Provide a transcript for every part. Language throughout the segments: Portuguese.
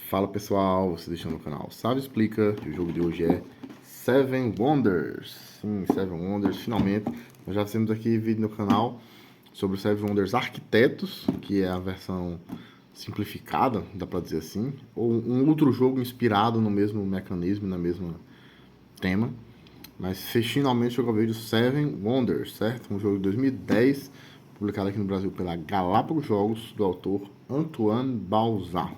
Fala pessoal, vocês estão no canal Sabe Explica, e o jogo de hoje é Seven Wonders. Sim, Seven Wonders, finalmente. Nós já fizemos aqui vídeo no canal sobre o Seven Wonders Arquitetos, que é a versão simplificada, dá pra dizer assim, ou um outro jogo inspirado no mesmo mecanismo, na mesma tema. Mas finalmente eu vejo Seven Wonders, certo? Um jogo de 2010, publicado aqui no Brasil pela Galápagos Jogos, do autor Antoine Balzat.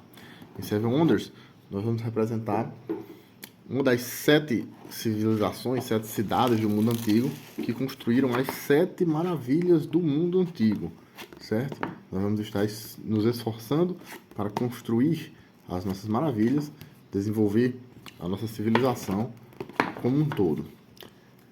Em Seven Wonders, nós vamos representar uma das 7 civilizações, 7 cidades do mundo antigo que construíram as 7 maravilhas do mundo antigo, certo? Nós vamos estar nos esforçando para construir as nossas maravilhas, desenvolver a nossa civilização como um todo.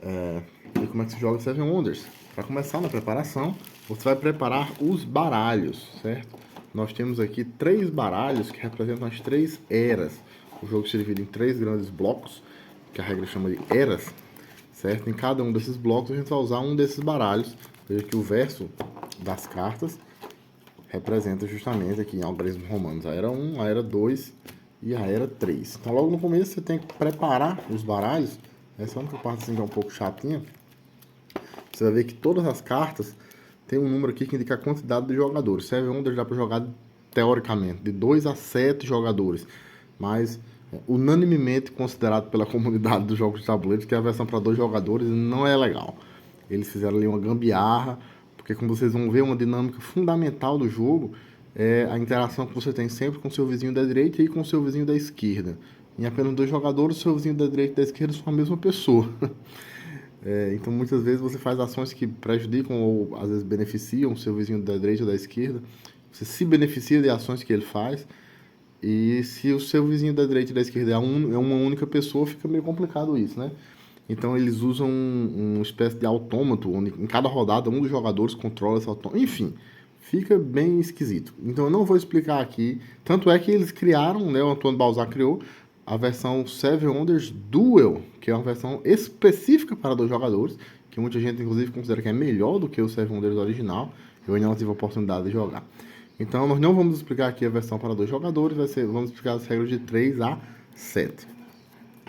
E como é que se joga Seven Wonders? Para começar na preparação, você vai preparar os baralhos, certo? Nós temos aqui 3 baralhos que representam as 3 eras. O jogo se divide em 3 grandes blocos, que a regra chama de eras, certo? Em cada um desses blocos a gente vai usar um desses baralhos. Veja que o verso das cartas representa justamente aqui em algarismos romanos a era 1, a era 2 e a era 3. Então logo no começo você tem que preparar os baralhos. Essa é a única parte assim, que é um pouco chatinha. Você vai ver que todas as cartas tem um número aqui que indica a quantidade de jogadores. Seven Wonders dá para jogar, teoricamente, de 2 a 7 jogadores. Mas, unanimemente considerado pela comunidade dos jogos de tabuleiros que a versão para 2 jogadores não é legal. Eles fizeram ali uma gambiarra, porque como vocês vão ver, uma dinâmica fundamental do jogo é a interação que você tem sempre com o seu vizinho da direita e com o seu vizinho da esquerda. Em apenas 2 jogadores, o seu vizinho da direita e da esquerda são a mesma pessoa. Então muitas vezes você faz ações que prejudicam ou às vezes beneficiam o seu vizinho da direita ou da esquerda. Você se beneficia de ações que ele faz. E se o seu vizinho da direita e da esquerda é uma única pessoa, fica meio complicado isso, né? Então eles usam uma espécie de autômato, onde em cada rodada um dos jogadores controla esse autômato. Enfim, fica bem esquisito. Então eu não vou explicar aqui. Tanto é que eles criaram, né, o Antoine Balzat criou a versão Seven Wonders Duel, que é uma versão específica para 2 jogadores, que muita gente inclusive considera que é melhor do que o Seven Wonders original. Eu ainda não tive a oportunidade de jogar. Então nós não vamos explicar aqui a versão para 2 jogadores, vamos explicar as regras de 3 a 7.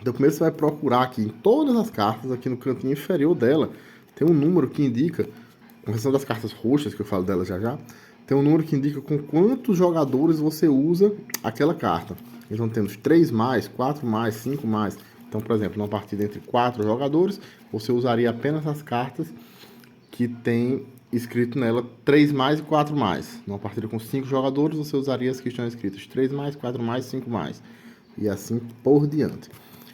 Então primeiro você vai procurar aqui em todas as cartas, aqui no cantinho inferior dela, tem um número que indica, com exceção das cartas roxas, que eu falo delas já já, tem um número que indica com quantos jogadores você usa aquela carta. Então temos 3 mais, 4 mais, 5 mais. Então, por exemplo, numa partida entre 4 jogadores, você usaria apenas as cartas que tem escrito nela 3 mais e 4 mais. Numa partida com 5 jogadores, você usaria as que estão escritas 3 mais, 4 mais, 5 mais. E assim por diante.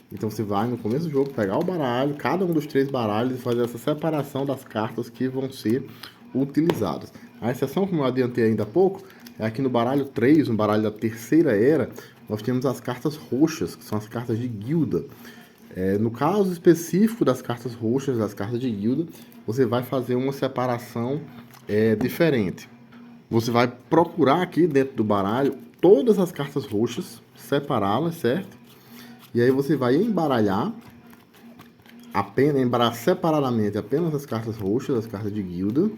Então você vai no começo do jogo pegar o baralho, cada um dos 3 baralhos, e fazer essa separação das cartas que vão ser utilizadas. A exceção, como eu adiantei ainda há pouco, é aqui no baralho 3, no baralho da terceira era, nós temos as cartas roxas, que são as cartas de guilda. No caso específico das cartas roxas, das cartas de guilda, você vai fazer uma separação diferente. Você vai procurar aqui dentro do baralho todas as cartas roxas, separá-las, certo? E aí você vai embaralhar separadamente apenas as cartas roxas, as cartas de guilda.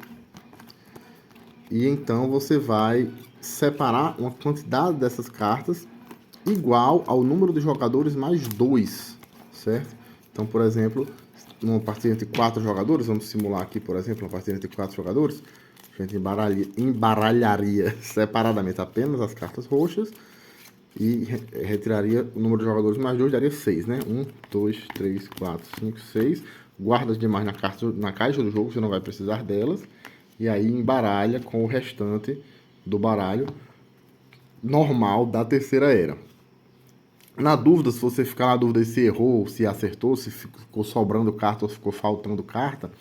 E então você vai separar uma quantidade dessas cartas igual ao número de jogadores mais 2, certo? Então, por exemplo, numa partida entre 4 jogadores, vamos simular aqui, por exemplo, uma partida entre 4 jogadores, a gente embaralharia separadamente apenas as cartas roxas e retiraria o número de jogadores mais 2, daria 6, né? 1, 2, 3, 4, 5, 6. Guarda as demais na caixa do jogo, você não vai precisar delas. E aí embaralha com o restante do baralho normal da terceira era. Na dúvida, se você ficar na dúvida se errou, se acertou, se ficou sobrando carta ou se ficou faltando carta,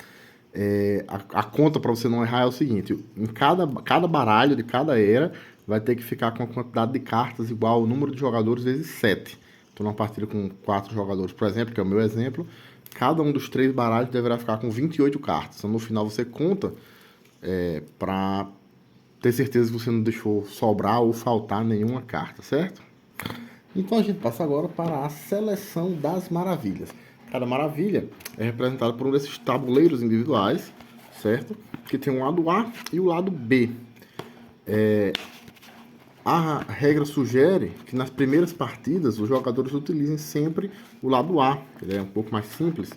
a conta para você não errar é o seguinte: em cada baralho de cada era vai ter que ficar com a quantidade de cartas igual ao número de jogadores vezes 7. Então, numa partida com 4 jogadores, por exemplo, que é o meu exemplo, cada um dos 3 baralhos deverá ficar com 28 cartas. Então, no final, você conta para ter certeza que você não deixou sobrar ou faltar nenhuma carta, certo? Então a gente passa agora para a seleção das maravilhas. Cada maravilha é representada por um desses tabuleiros individuais, certo? Que tem o lado A e o lado B. a regra sugere que nas primeiras partidas os jogadores utilizem sempre o lado A, ele é um pouco mais simples,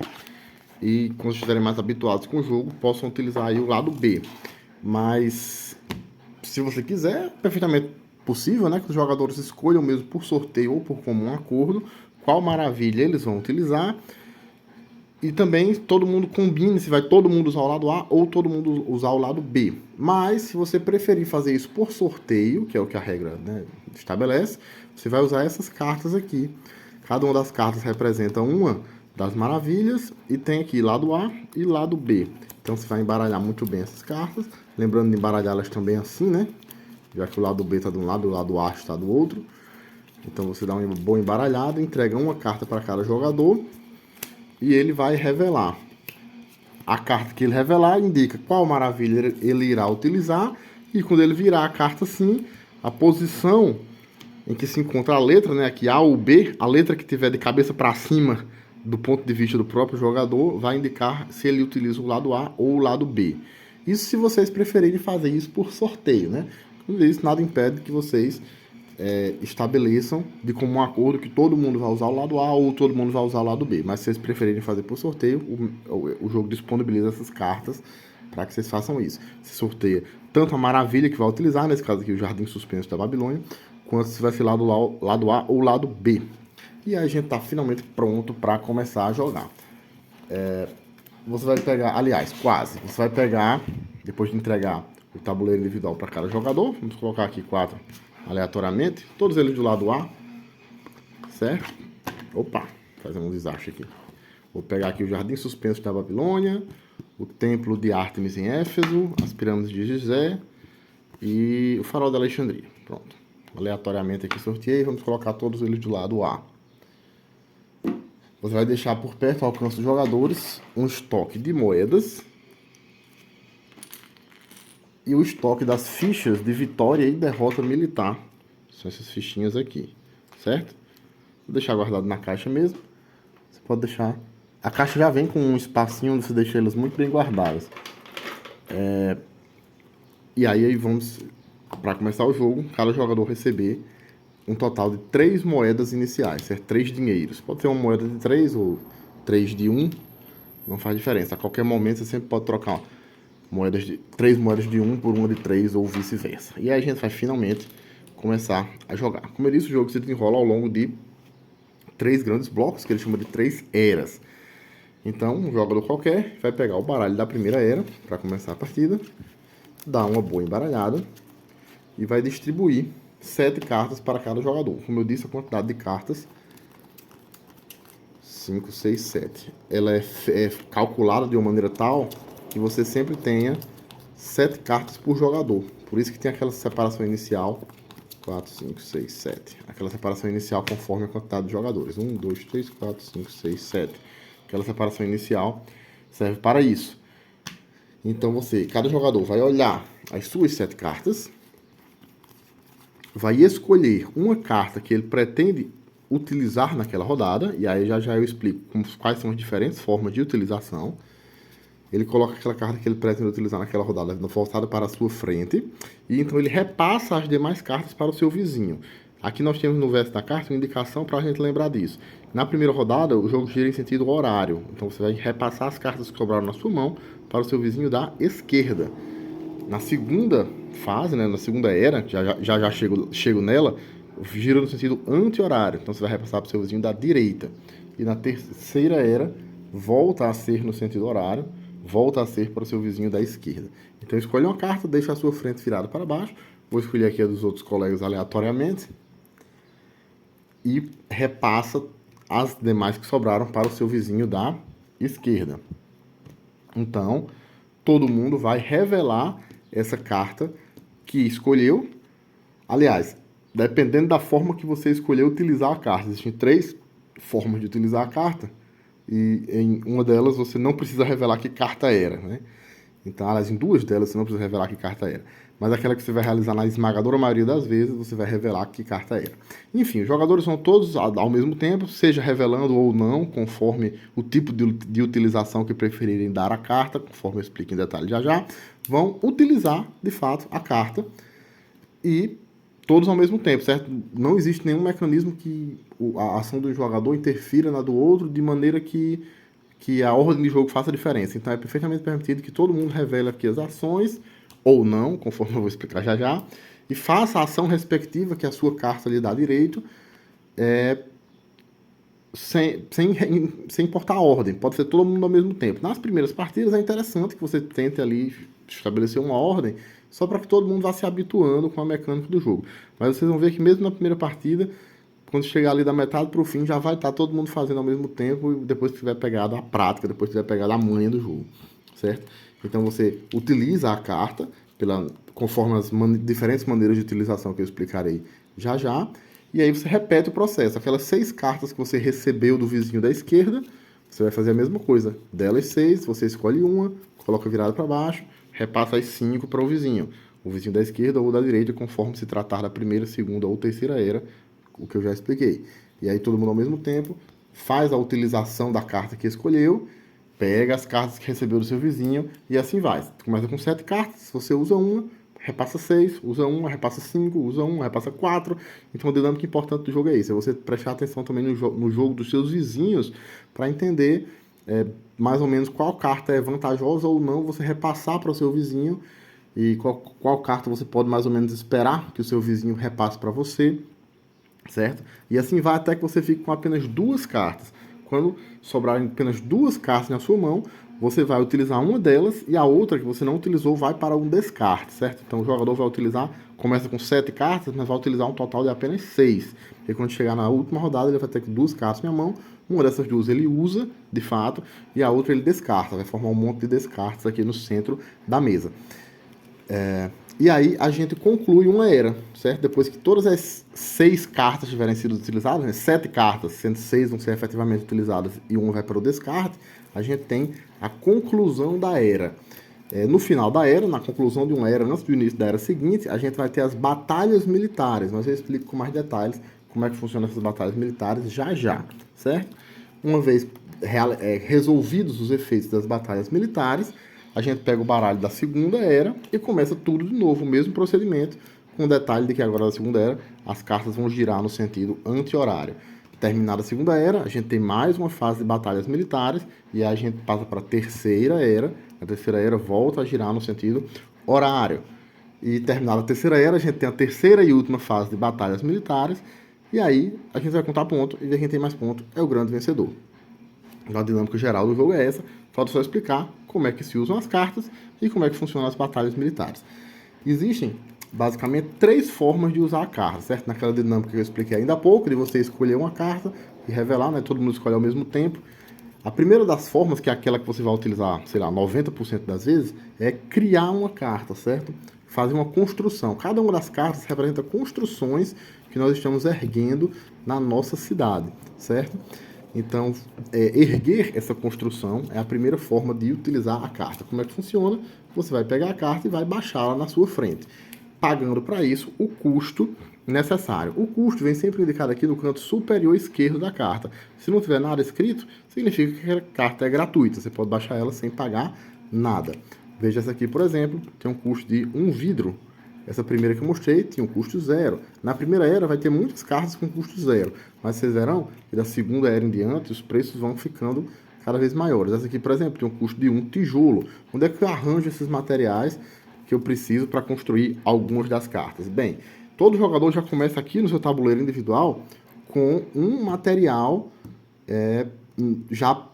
e quando estiverem mais habituados com o jogo, possam utilizar aí o lado B. Mas, se você quiser, é perfeitamente possível, né, que os jogadores escolham mesmo por sorteio ou por comum acordo qual maravilha eles vão utilizar. E também todo mundo combine se vai todo mundo usar o lado A ou todo mundo usar o lado B. Mas se você preferir fazer isso por sorteio, que é o que a regra, né, estabelece, você vai usar essas cartas aqui. Cada uma das cartas representa uma das maravilhas e tem aqui lado A e lado B. Então você vai embaralhar muito bem essas cartas. Lembrando de embaralhá-las também assim, né? Já que o lado B está de um lado e o lado A está do outro. Então você dá uma boa embaralhada, entrega uma carta para cada jogador e ele vai revelar. A carta que ele revelar indica qual maravilha ele irá utilizar, e quando ele virar a carta assim, a posição em que se encontra a letra, né, aqui A ou B, a letra que tiver de cabeça para cima do ponto de vista do próprio jogador vai indicar se ele utiliza o lado A ou o lado B. Isso se vocês preferirem fazer isso por sorteio, né? Como isso, nada impede que vocês estabeleçam de comum acordo que todo mundo vai usar o lado A ou todo mundo vai usar o lado B. Mas se vocês preferirem fazer por sorteio, o jogo disponibiliza essas cartas para que vocês façam isso. Você sorteia tanto a maravilha que vai utilizar, nesse caso aqui o Jardim Suspenso da Babilônia, quanto se vai ser lado A ou lado B. E aí a gente está finalmente pronto para começar a jogar. Você vai pegar, aliás, quase, você vai pegar, depois de entregar o tabuleiro individual para cada jogador, vamos colocar aqui 4 aleatoriamente, todos eles do lado A, certo? Opa, fazendo um desastre aqui. Vou pegar aqui o Jardim Suspenso da Babilônia, o Templo de Ártemis em Éfeso, as Pirâmides de Gizé e o Farol de Alexandria. Pronto. Aleatoriamente aqui sorteei, vamos colocar todos eles do lado A. Você vai deixar por perto, ao alcance dos jogadores, um estoque de moedas e o estoque das fichas de vitória e derrota militar. São essas fichinhas aqui, certo? Vou deixar guardado na caixa mesmo. Você pode deixar... A caixa já vem com um espacinho onde você deixa elas muito bem guardadas. E aí vamos, para começar o jogo, cada jogador receber um total de 3 moedas iniciais, certo? 3 dinheiros. Pode ser uma moeda de 3 ou 3 de 1, não faz diferença. A qualquer momento você sempre pode trocar 3 moedas de 1 por uma de 3 ou vice-versa. E aí a gente vai finalmente começar a jogar. Como eu disse, o jogo se desenrola ao longo de 3 grandes blocos, que ele chama de 3 eras. Então, um jogador qualquer vai pegar o baralho da primeira era para começar a partida, dar uma boa embaralhada e vai distribuir 7 cartas para cada jogador. Como eu disse, a quantidade de cartas 5, 6, 7. Ela é calculada de uma maneira tal que você sempre tenha 7 cartas por jogador. Por isso que tem aquela separação inicial 4, 5, 6, 7. Aquela separação inicial conforme a quantidade de jogadores. 1, 2, 3, 4, 5, 6, 7. Aquela separação inicial serve para isso. Então cada jogador vai olhar as suas 7 cartas, vai escolher uma carta que ele pretende utilizar naquela rodada, e aí já eu explico quais são as diferentes formas de utilização. Ele coloca aquela carta que ele pretende utilizar naquela rodada voltada para a sua frente, e então ele repassa as demais cartas para o seu vizinho. Aqui nós temos no verso da carta uma indicação para a gente lembrar disso. Na primeira rodada, o jogo gira em sentido horário, então você vai repassar as cartas que sobraram na sua mão para o seu vizinho da esquerda. Na segunda fase, né, na segunda era, já chego nela, gira no sentido anti-horário, então você vai repassar para o seu vizinho da direita. E na terceira era, volta a ser no sentido horário, volta a ser para o seu vizinho da esquerda. Então escolhe uma carta, deixa a sua frente virada para baixo, vou escolher aqui a dos outros colegas aleatoriamente, e repassa as demais que sobraram para o seu vizinho da esquerda. Então, todo mundo vai revelar essa carta que escolheu. Aliás, dependendo da forma que você escolheu utilizar a carta, existem 3 formas de utilizar a carta, e em uma delas você não precisa revelar que carta era, né? Então, aliás, em 2 delas você não precisa revelar que carta era. Mas aquela que você vai realizar na esmagadora maioria das vezes, você vai revelar que carta era. Enfim, os jogadores são todos ao mesmo tempo, seja revelando ou não, conforme o tipo de utilização que preferirem dar à carta, conforme eu explico em detalhe já, vão utilizar, de fato, a carta. E todos ao mesmo tempo, certo? Não existe nenhum mecanismo que a ação do jogador interfira na do outro de maneira que a ordem de jogo faça diferença. Então é perfeitamente permitido que todo mundo revele aqui as ações, ou não, conforme eu vou explicar já já, e faça a ação respectiva que a sua carta lhe dá direito, sem importar a ordem. Pode ser todo mundo ao mesmo tempo. Nas primeiras partidas é interessante que você tente ali estabelecer uma ordem, só para que todo mundo vá se habituando com a mecânica do jogo. Mas vocês vão ver que mesmo na primeira partida, quando chegar ali da metade para o fim, já vai estar todo mundo fazendo ao mesmo tempo, e depois que tiver pegado a prática, depois que tiver pegado a manha do jogo, certo? Então você utiliza a carta, conforme as diferentes maneiras de utilização que eu explicarei já já, e aí você repete o processo. Aquelas 6 cartas que você recebeu do vizinho da esquerda, você vai fazer a mesma coisa. Delas 6, você escolhe uma, coloca virada para baixo, repassa as 5 para o vizinho da esquerda ou da direita, conforme se tratar da primeira, segunda ou terceira era, o que eu já expliquei. E aí todo mundo ao mesmo tempo faz a utilização da carta que escolheu, pega as cartas que recebeu do seu vizinho e assim vai. Começa com 7 cartas, se você usa uma, repassa 6, usa uma, repassa 5, usa uma, repassa 4. Então a dinâmica importante do jogo é isso, é você prestar atenção também no jogo dos seus vizinhos para entender mais ou menos qual carta é vantajosa ou não você repassar para o seu vizinho e qual carta você pode mais ou menos esperar que o seu vizinho repasse para você, certo? E assim vai até que você fique com apenas 2 cartas. Quando sobrarem apenas 2 cartas na sua mão, você vai utilizar uma delas e a outra que você não utilizou vai para um descarte, certo? Então o jogador vai utilizar, começa com 7 cartas, mas vai utilizar um total de apenas 6. E quando chegar na última rodada, ele vai ter 2 cartas na mão. Uma dessas 2 ele usa, de fato, e a outra ele descarta. Vai formar um monte de descartes aqui no centro da mesa. E aí a gente conclui uma era, certo? Depois que todas as 6 cartas tiverem sido utilizadas, né? 7 cartas, sendo 6 vão ser efetivamente utilizadas e uma vai para o descarte, a gente tem a conclusão da era. No final da era, na conclusão de uma era, antes do início da era seguinte, a gente vai ter as batalhas militares, mas eu explico com mais detalhes como é que funcionam essas batalhas militares já já, certo? Uma vez resolvidos os efeitos das batalhas militares, a gente pega o baralho da segunda era e começa tudo de novo, o mesmo procedimento, com o detalhe de que agora na segunda era as cartas vão girar no sentido anti-horário. Terminada a segunda era, a gente tem mais uma fase de batalhas militares e aí a gente passa para a terceira era. A terceira era volta a girar no sentido horário. E terminada a terceira era, a gente tem a terceira e última fase de batalhas militares e aí a gente vai contar ponto e quem tem mais ponto é o grande vencedor. Então a dinâmica geral do jogo é essa. Falta só explicar como é que se usam as cartas e como é que funcionam as batalhas militares. Existem, basicamente, 3 formas de usar a carta, certo? Naquela dinâmica que eu expliquei ainda há pouco, de você escolher uma carta e revelar, né? Todo mundo escolhe ao mesmo tempo. A primeira das formas, que é aquela que você vai utilizar, sei lá, 90% das vezes, é criar uma carta, certo? Fazer uma construção. Cada uma das cartas representa construções que nós estamos erguendo na nossa cidade, certo? Então, erguer essa construção é a primeira forma de utilizar a carta. Como é que funciona? Você vai pegar a carta e vai baixá-la na sua frente, pagando para isso o custo necessário. O custo vem sempre indicado aqui no canto superior esquerdo da carta. Se não tiver nada escrito, significa que a carta é gratuita. Você pode baixar ela sem pagar nada. Veja essa aqui, por exemplo, tem um custo de 1 vidro. Essa primeira que eu mostrei tinha um custo 0. Na primeira era vai ter muitas cartas com custo 0. Mas vocês verão que da segunda era em diante os preços vão ficando cada vez maiores. Essa aqui, por exemplo, tem um custo de 1 tijolo. Onde é que eu arranjo esses materiais que eu preciso para construir algumas das cartas? Bem, todo jogador já começa aqui no seu tabuleiro individual com um material já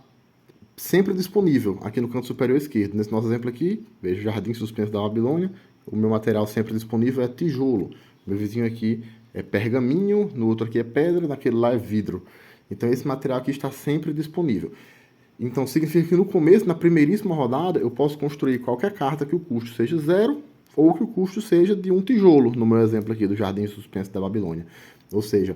sempre disponível aqui no canto superior esquerdo. Nesse nosso exemplo aqui, veja o Jardim Suspenso da Babilônia. O meu material sempre disponível é tijolo. Meu vizinho aqui é pergaminho, no outro aqui é pedra, naquele lá é vidro. Então esse material aqui está sempre disponível. Então significa que no começo, na primeiríssima rodada, eu posso construir qualquer carta que o custo seja 0 ou que o custo seja de 1 tijolo, no meu exemplo aqui do Jardim Suspenso da Babilônia. Ou seja,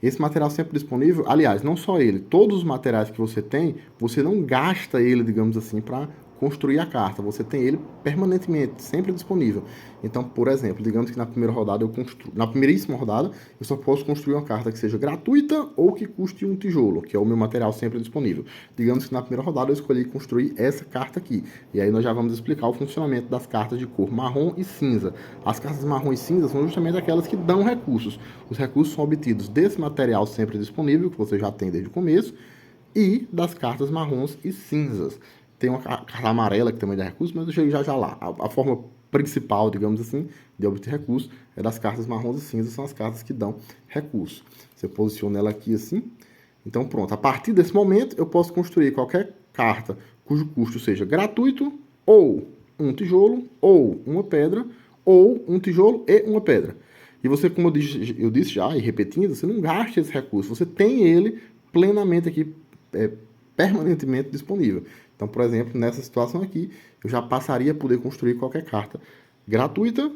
esse material sempre disponível, aliás, não só ele, todos os materiais que você tem, você não gasta ele, digamos assim, para construir a carta. Você tem ele permanentemente, sempre disponível. Então, por exemplo, digamos que na primeira rodada na primeiríssima rodada, eu só posso construir uma carta que seja gratuita ou que custe um tijolo, que é o meu material sempre disponível. Digamos que na primeira rodada eu escolhi construir essa carta aqui. E aí nós já vamos explicar o funcionamento das cartas de cor marrom e cinza. As cartas marrom e cinza são justamente aquelas que dão recursos. Os recursos são obtidos desse material sempre disponível, que você já tem desde o começo, e das cartas marrons e cinzas. Tem uma carta amarela que também dá recursos, mas eu chego já lá. A forma principal, digamos assim, de obter recursos é das cartas marrons e cinzas, são as cartas que dão recursos. Você posiciona ela aqui assim. Então pronto, a partir desse momento eu posso construir qualquer carta cujo custo seja gratuito, ou um tijolo, ou uma pedra, ou um tijolo e uma pedra. E você, como eu disse já, e repetindo, você não gasta esse recurso, você tem ele plenamente aqui, permanentemente disponível. Então, por exemplo, nessa situação aqui, eu já passaria a poder construir qualquer carta gratuita,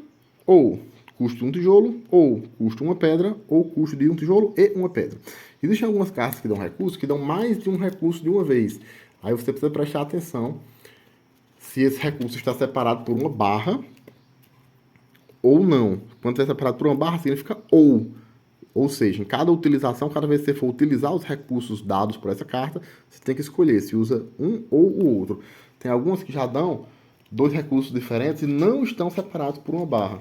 ou custo um tijolo, ou custo uma pedra, ou custo de um tijolo e uma pedra. Existem algumas cartas que dão recurso, que dão mais de um recurso de uma vez. Aí você precisa prestar atenção se esse recurso está separado por uma barra ou não. Quando é separado por uma barra, significa ou. Ou seja, em cada utilização, cada vez que você for utilizar os recursos dados por essa carta, você tem que escolher se usa um ou o outro. Tem algumas que já dão dois recursos diferentes e não estão separados por uma barra.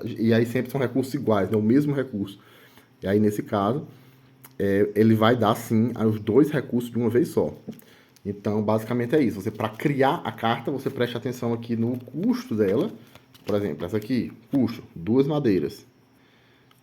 E aí sempre são recursos iguais, né? O mesmo recurso. E aí, nesse caso, ele vai dar, sim, os dois recursos de uma vez só. Então, basicamente é isso. Você, para criar a carta, você presta atenção aqui no custo dela. Por exemplo, essa aqui, custo, 2 madeiras.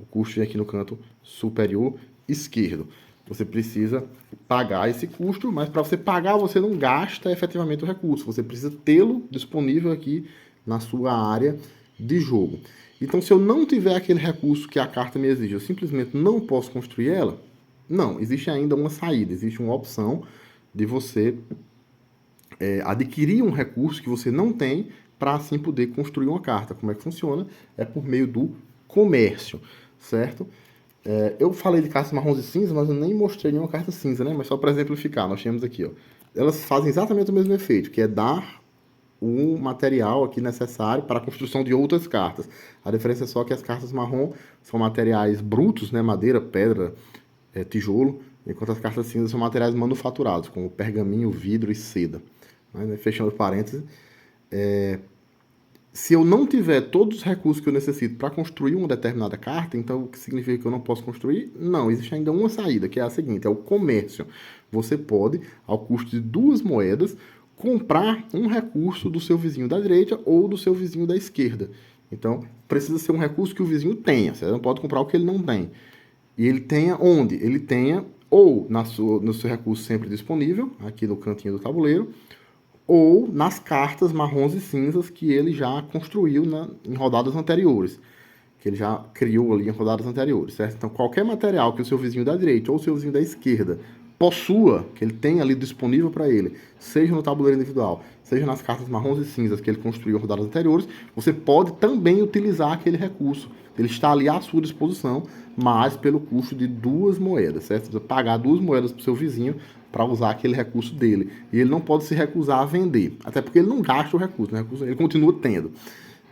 O custo aqui no canto superior esquerdo. Você precisa pagar esse custo, mas para você pagar, você não gasta efetivamente o recurso. Você precisa tê-lo disponível aqui na sua área de jogo. Então, se eu não tiver aquele recurso que a carta me exige, eu simplesmente não posso construir ela? Não, existe ainda uma saída, existe uma opção de você adquirir um recurso que você não tem para assim poder construir uma carta. Como é que funciona? É por meio do comércio, certo? Eu falei de cartas marrons e cinzas, mas eu nem mostrei nenhuma carta cinza, né? Mas só para exemplificar, nós temos aqui, ó. Elas fazem exatamente o mesmo efeito, que é dar o material aqui necessário para a construção de outras cartas. A diferença é só que as cartas marrom são materiais brutos, né? Madeira, pedra, tijolo, enquanto as cartas cinzas são materiais manufaturados, como pergaminho, vidro e seda. Fechando parênteses, se eu não tiver todos os recursos que eu necessito para construir uma determinada carta, então o que significa que eu não posso construir? Não, existe ainda uma saída, que é a seguinte, é o comércio. Você pode, ao custo de 2 moedas, comprar um recurso do seu vizinho da direita ou do seu vizinho da esquerda. Então, precisa ser um recurso que o vizinho tenha, você não pode comprar o que ele não tem. E ele tenha onde? Ele tenha ou no seu recurso sempre disponível, aqui no cantinho do tabuleiro, ou nas cartas marrons e cinzas que ele já construiu em rodadas anteriores, que ele já criou ali em rodadas anteriores, certo? Então, qualquer material que o seu vizinho da direita ou o seu vizinho da esquerda possua, que ele tenha ali disponível para ele, seja no tabuleiro individual, seja nas cartas marrons e cinzas que ele construiu em rodadas anteriores, você pode também utilizar aquele recurso. Ele está ali à sua disposição, mas pelo custo de 2 moedas, certo? Você precisa pagar 2 moedas para o seu vizinho para usar aquele recurso dele. E ele não pode se recusar a vender, até porque ele não gasta o recurso, né? Ele continua tendo.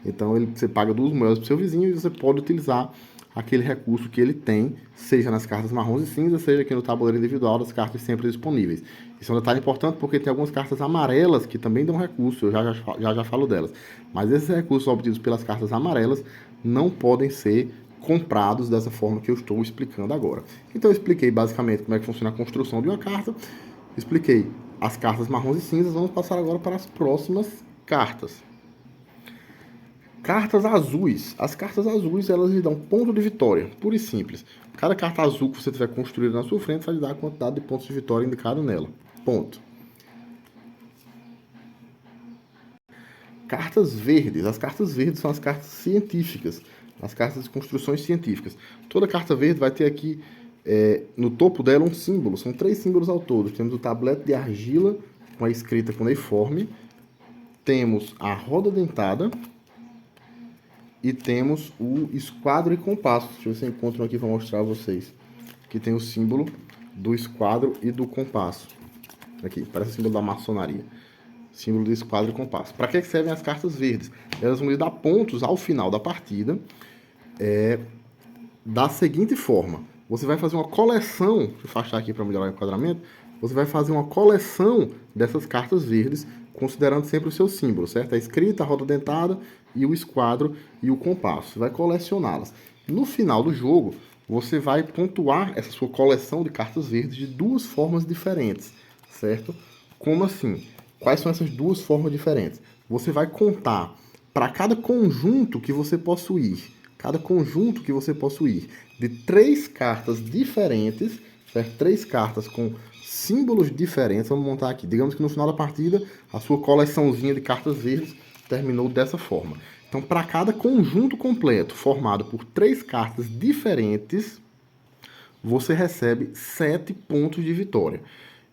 Então você paga 2 moedas para o seu vizinho e você pode utilizar aquele recurso que ele tem, seja nas cartas marrons e cinzas, seja aqui no tabuleiro individual das cartas sempre disponíveis. Isso é um detalhe importante porque tem algumas cartas amarelas que também dão recurso, eu já falo delas. Mas esses recursos obtidos pelas cartas amarelas não podem ser comprados dessa forma que eu estou explicando agora. Então eu expliquei basicamente como é que funciona a construção de uma carta, expliquei as cartas marrons e cinzas, vamos passar agora para as próximas cartas. Cartas azuis. As cartas azuis, elas lhe dão ponto de vitória, pura e simples. Cada carta azul que você tiver construída na sua frente vai lhe dar a quantidade de pontos de vitória indicado nela. Ponto. Cartas verdes. As cartas verdes são as cartas científicas, as cartas de construções científicas. Toda carta verde vai ter aqui, no topo dela, um símbolo. São 3 símbolos ao todo. Temos o tablete de argila com a escrita cuneiforme. Temos a roda dentada. E temos o esquadro e compasso. Deixa eu ver se eu encontro aqui para mostrar a vocês. Aqui tem o símbolo do esquadro e do compasso. Aqui, parece o símbolo da maçonaria. símbolo de esquadro e compasso. Para que servem as cartas verdes? Elas vão lhe dar pontos ao final da partida, da seguinte forma: você vai fazer uma coleção, deixa eu afastar aqui para melhorar o enquadramento, você vai fazer uma coleção dessas cartas verdes, considerando sempre o seu símbolo, certo? A escrita, a roda dentada e o esquadro e o compasso. Você vai colecioná-las. No final do jogo, você vai pontuar essa sua coleção de cartas verdes de duas formas diferentes, certo? Como assim? Quais são essas duas formas diferentes? Você vai contar para cada conjunto que você possuir, de 3 cartas diferentes, certo? 3 cartas com símbolos diferentes. Vamos montar aqui. Digamos que no final da partida, a sua coleçãozinha de cartas verdes terminou dessa forma. Então, para cada conjunto completo formado por 3 cartas diferentes, você recebe 7 pontos de vitória.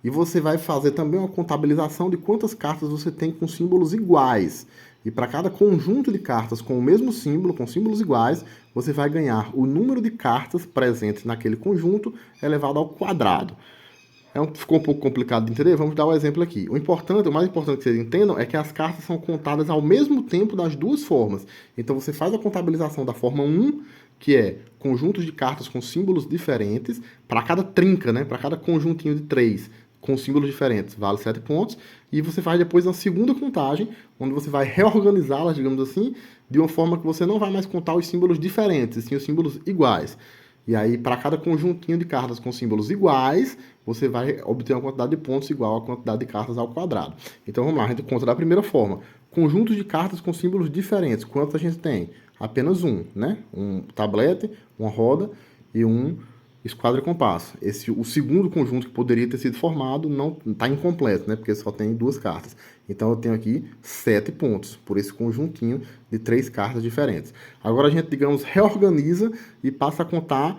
E você vai fazer também uma contabilização de quantas cartas você tem com símbolos iguais. E para cada conjunto de cartas com o mesmo símbolo, com símbolos iguais, você vai ganhar o número de cartas presentes naquele conjunto elevado ao quadrado. Ficou um pouco complicado de entender? Vamos dar um exemplo aqui. O mais importante que vocês entendam é que as cartas são contadas ao mesmo tempo das duas formas. Então você faz a contabilização da forma 1, que é conjuntos de cartas com símbolos diferentes, para cada trinca, né? Para cada conjuntinho de 3 com símbolos diferentes, vale 7 pontos. E você faz depois uma segunda contagem, onde você vai reorganizá-las, digamos assim, de uma forma que você não vai mais contar os símbolos diferentes, sim os símbolos iguais. E aí, para cada conjuntinho de cartas com símbolos iguais, você vai obter uma quantidade de pontos igual à quantidade de cartas ao quadrado. Então, vamos lá, a gente conta da primeira forma. Conjuntos de cartas com símbolos diferentes. Quantos a gente tem? Apenas um, né? Um tablete, uma roda e um esquadro e compasso. O segundo conjunto que poderia ter sido formado não está incompleto, né? Porque só tem 2 cartas. Então eu tenho aqui 7 pontos por esse conjuntinho de 3 cartas diferentes. Agora a gente, digamos, reorganiza e passa a contar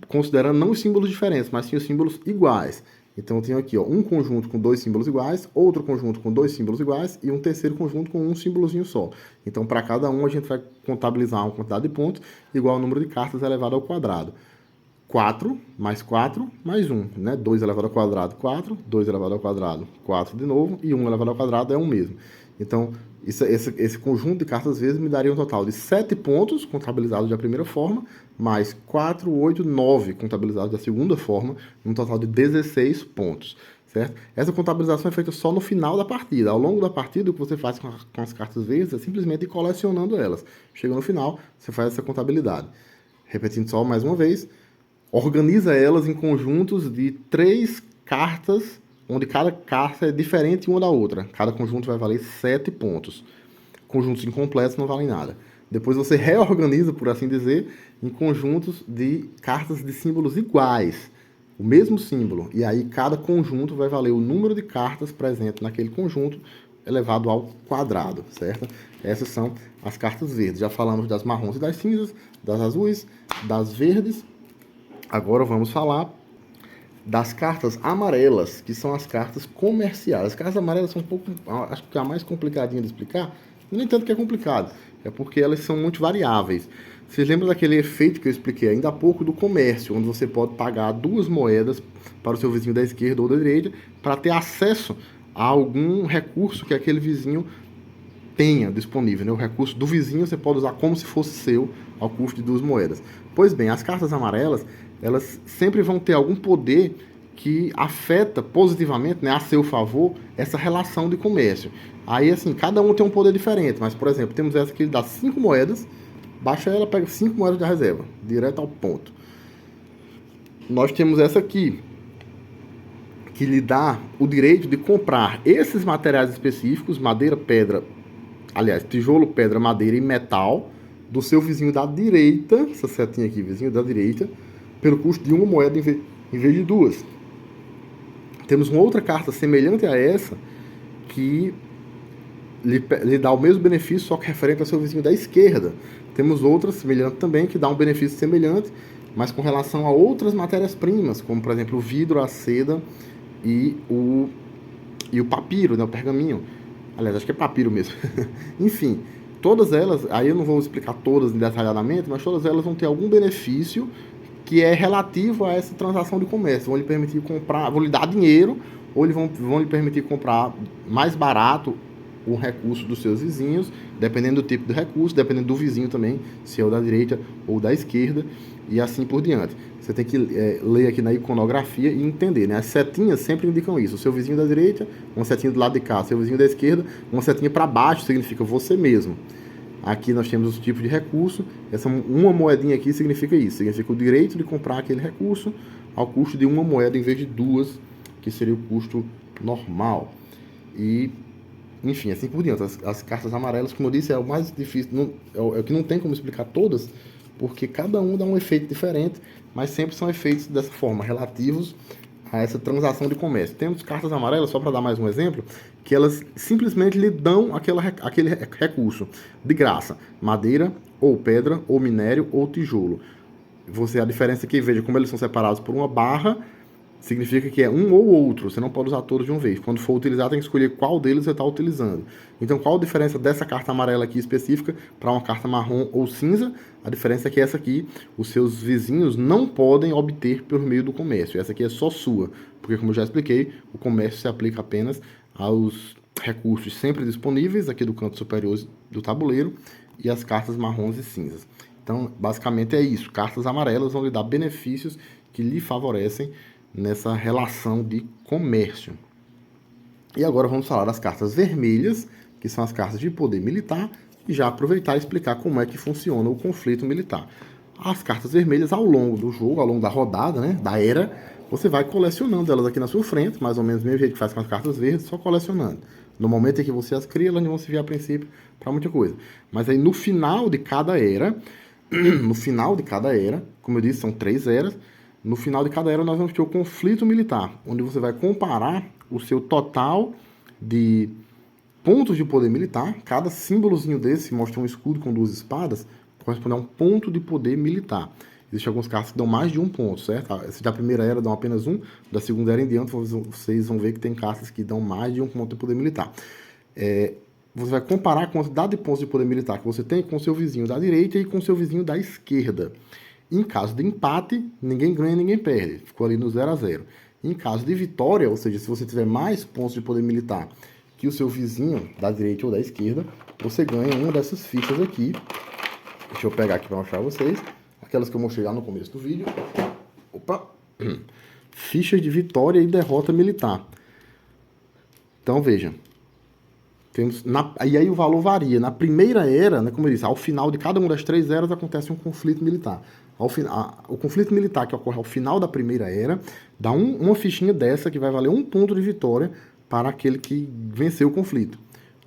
considerando não os símbolos diferentes, mas sim os símbolos iguais. Então eu tenho aqui, ó, um conjunto com 2 símbolos iguais, outro conjunto com 2 símbolos iguais e um terceiro conjunto com um símbolozinho só. Então para cada um a gente vai contabilizar uma quantidade de pontos igual ao número de cartas elevado ao quadrado. 4 mais 4 mais 1, né? 2 elevado ao quadrado, 4, 2 elevado ao quadrado, 4 de novo, e 1 elevado ao quadrado é 1 mesmo. Então, esse conjunto de cartas vezes me daria um total de 7 pontos, contabilizados da primeira forma, mais 4, 8, 9, contabilizados da segunda forma, um total de 16 pontos, certo? Essa contabilização é feita só no final da partida. Ao longo da partida, o que você faz com as cartas verdes é simplesmente ir colecionando elas. Chega no final, você faz essa contabilidade. Repetindo só mais uma vez, organiza elas em conjuntos de 3 cartas, onde cada carta é diferente uma da outra. Cada conjunto vai valer 7 pontos. Conjuntos incompletos não valem nada. Depois você reorganiza, por assim dizer, em conjuntos de cartas de símbolos iguais. O mesmo símbolo. E aí cada conjunto vai valer o número de cartas presentes naquele conjunto elevado ao quadrado, certo? Essas são as cartas verdes. Já falamos das marrons e das cinzas, das azuis, das verdes. Agora vamos falar das cartas amarelas, que são as cartas comerciais. As cartas amarelas são um pouco, acho que é a mais complicadinha de explicar. No entanto que é complicado, é porque elas são muito variáveis. Vocês lembram daquele efeito que eu expliquei ainda há pouco do comércio, onde você pode pagar 2 moedas para o seu vizinho da esquerda ou da direita para ter acesso a algum recurso que aquele vizinho tenha disponível, né? O recurso do vizinho você pode usar como se fosse seu ao custo de 2 moedas. Pois bem, as cartas amarelas, elas sempre vão ter algum poder que afeta positivamente, né, a seu favor, essa relação de comércio. Aí, assim, cada um tem um poder diferente, mas, por exemplo, temos essa que dá 5 moedas, baixa ela, pega 5 moedas da reserva, direto ao ponto. Nós temos essa aqui, que lhe dá o direito de comprar esses materiais específicos, madeira, pedra, aliás, tijolo, pedra, madeira e metal, do seu vizinho da direita, essa setinha aqui, vizinho da direita, pelo custo de 1 moeda em vez de 2. Temos uma outra carta semelhante a essa, que lhe dá o mesmo benefício, só que referente ao seu vizinho da esquerda. Temos outra semelhante também, que dá um benefício semelhante, mas com relação a outras matérias-primas, como, por exemplo, o vidro, a seda e o papiro, né, o pergaminho. Aliás, acho que é papiro mesmo. Enfim, todas elas, aí eu não vou explicar todas detalhadamente, mas todas elas vão ter algum benefício que é relativo a essa transação de comércio. Vão lhe permitir comprar, vão lhe dar dinheiro ou eles vão lhe permitir comprar mais barato o recurso dos seus vizinhos, dependendo do tipo de recurso, dependendo do vizinho também, se é o da direita ou da esquerda, e assim por diante. Você tem que ler aqui na iconografia e entender, né? As setinhas sempre indicam isso. O seu vizinho da direita, uma setinha do lado de cá. O seu vizinho da esquerda, uma setinha para baixo, significa você mesmo. Aqui nós temos os tipos de recurso. Essa uma moedinha aqui significa isso. Significa o direito de comprar aquele recurso ao custo de uma moeda em vez de duas, que seria o custo normal. E, enfim, assim por diante. As cartas amarelas, como eu disse, é o mais difícil. É o que não tem como explicar todas, porque cada um dá um efeito diferente, mas sempre são efeitos dessa forma, relativos a essa transação de comércio. Temos cartas amarelas, só para dar mais um exemplo, que elas simplesmente lhe dão aquele recurso de graça. Madeira, ou pedra, ou minério, ou tijolo. A diferença aqui, veja como eles são separados por uma barra, significa que é um ou outro, você não pode usar todos de uma vez. Quando for utilizar, tem que escolher qual deles você está utilizando. Então, qual a diferença dessa carta amarela aqui específica para uma carta marrom ou cinza? A diferença é que essa aqui, os seus vizinhos não podem obter por meio do comércio. Essa aqui é só sua, porque como eu já expliquei, o comércio se aplica apenas aos recursos sempre disponíveis aqui do canto superior do tabuleiro e as cartas marrons e cinzas. Então, basicamente é isso. Cartas amarelas vão lhe dar benefícios que lhe favorecem nessa relação de comércio. E agora vamos falar das cartas vermelhas, que são as cartas de poder militar, e já aproveitar e explicar como é que funciona o conflito militar. As cartas vermelhas, ao longo do jogo, ao longo da rodada, né, da era, você vai colecionando elas aqui na sua frente, mais ou menos do mesmo jeito que faz com as cartas verdes, só colecionando. No momento em que você as cria, elas não vão servir a princípio para muita coisa. Mas aí no final de cada era, como eu disse, são 3 eras. No final de cada era, nós vamos ter o conflito militar, onde você vai comparar o seu total de pontos de poder militar. Cada símbolozinho desse mostra um escudo com 2 espadas, corresponde a um ponto de poder militar. Existem alguns cartas que dão mais de 1 ponto, certo? Esse da primeira era dão apenas 1, da segunda era em diante vocês vão ver que tem cartas que dão mais de 1 ponto de poder militar. Você vai comparar a quantidade de pontos de poder militar que você tem com o seu vizinho da direita e com o seu vizinho da esquerda. Em caso de empate, ninguém ganha, ninguém perde. Ficou ali no 0 a 0. Em caso de vitória, ou seja, se você tiver mais pontos de poder militar que o seu vizinho da direita ou da esquerda, você ganha uma dessas fichas aqui. Deixa eu pegar aqui para mostrar a vocês. Aquelas que eu mostrei lá no começo do vídeo. Opa! Fichas de vitória e derrota militar. Então, veja. E aí o valor varia. Na primeira era, né, como eu disse, ao final de cada uma das 3 eras acontece um conflito militar. O conflito militar que ocorre ao final da primeira era dá uma fichinha dessa que vai valer 1 ponto de vitória para aquele que venceu o conflito.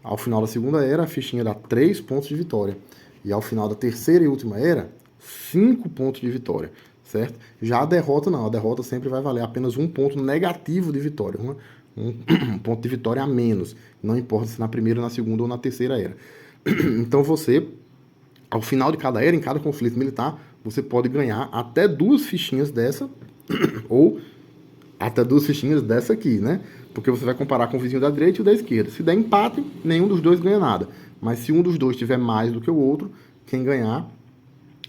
Ao final da segunda era, a fichinha dá 3 pontos de vitória. E ao final da terceira e última era, 5 pontos de vitória, certo? Já a derrota não, a derrota sempre vai valer apenas 1 ponto negativo de vitória, um ponto de vitória a menos, não importa se na primeira, na segunda ou na terceira era. Então você, ao final de cada era, em cada conflito militar, você pode ganhar até 2 fichinhas dessa, ou até 2 fichinhas dessa aqui, né? Porque você vai comparar com o vizinho da direita e o da esquerda. Se der empate, nenhum dos dois ganha nada. Mas se um dos dois tiver mais do que o outro, quem ganhar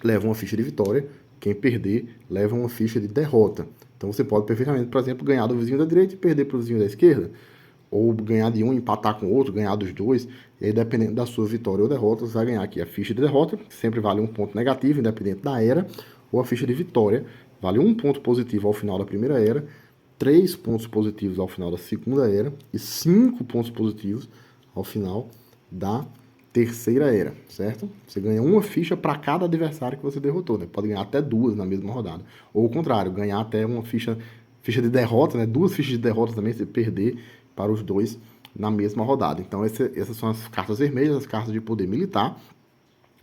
leva uma ficha de vitória, quem perder leva uma ficha de derrota. Então você pode perfeitamente, por exemplo, ganhar do vizinho da direita e perder para o vizinho da esquerda, ou ganhar de um, empatar com o outro, ganhar dos dois, e aí dependendo da sua vitória ou derrota, você vai ganhar aqui a ficha de derrota, que sempre vale 1 ponto negativo, independente da era, ou a ficha de vitória, vale 1 ponto positivo ao final da primeira era, 3 pontos positivos ao final da segunda era, e 5 pontos positivos ao final da terceira era, certo? Você ganha uma ficha para cada adversário que você derrotou, né? Pode ganhar até 2 na mesma rodada. Ou o contrário, ganhar até uma ficha de derrota, né? 2 fichas de derrota também, você perder para os dois na mesma rodada. Então, essas são as cartas vermelhas, as cartas de poder militar.